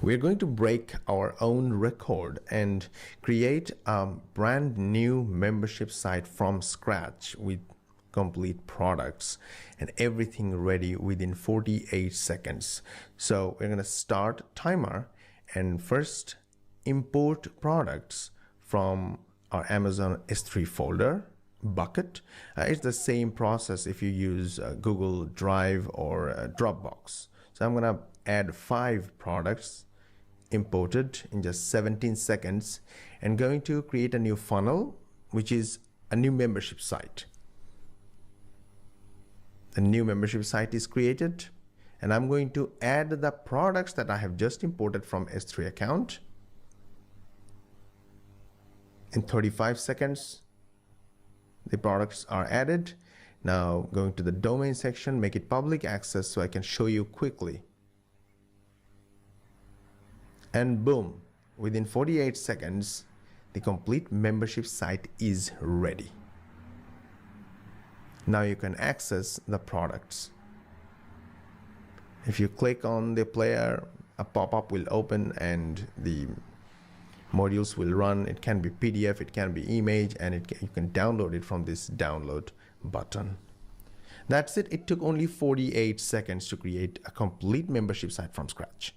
We're going to break our own record and create a brand new membership site from scratch with complete products and everything ready within 48 seconds. So we're going to start timer and first import products from our Amazon S3 folder bucket. It's the same process if you use Google Drive or Dropbox. So I'm going to add 5 products imported in just 17 seconds and going to create a new funnel, which is a new membership site. The new membership site is created and I'm going to add the products that I have just imported from S3 account. In 35 seconds, the products are added. Now going to the domain section, make it public access so I can show you quickly. And boom, within 48 seconds, the complete membership site is ready. Now you can access the products. If you click on the player, a pop-up will open and the modules will run. It can be PDF, it can be image, and you can download it from this download button. That's it. It took only 48 seconds to create a complete membership site from scratch.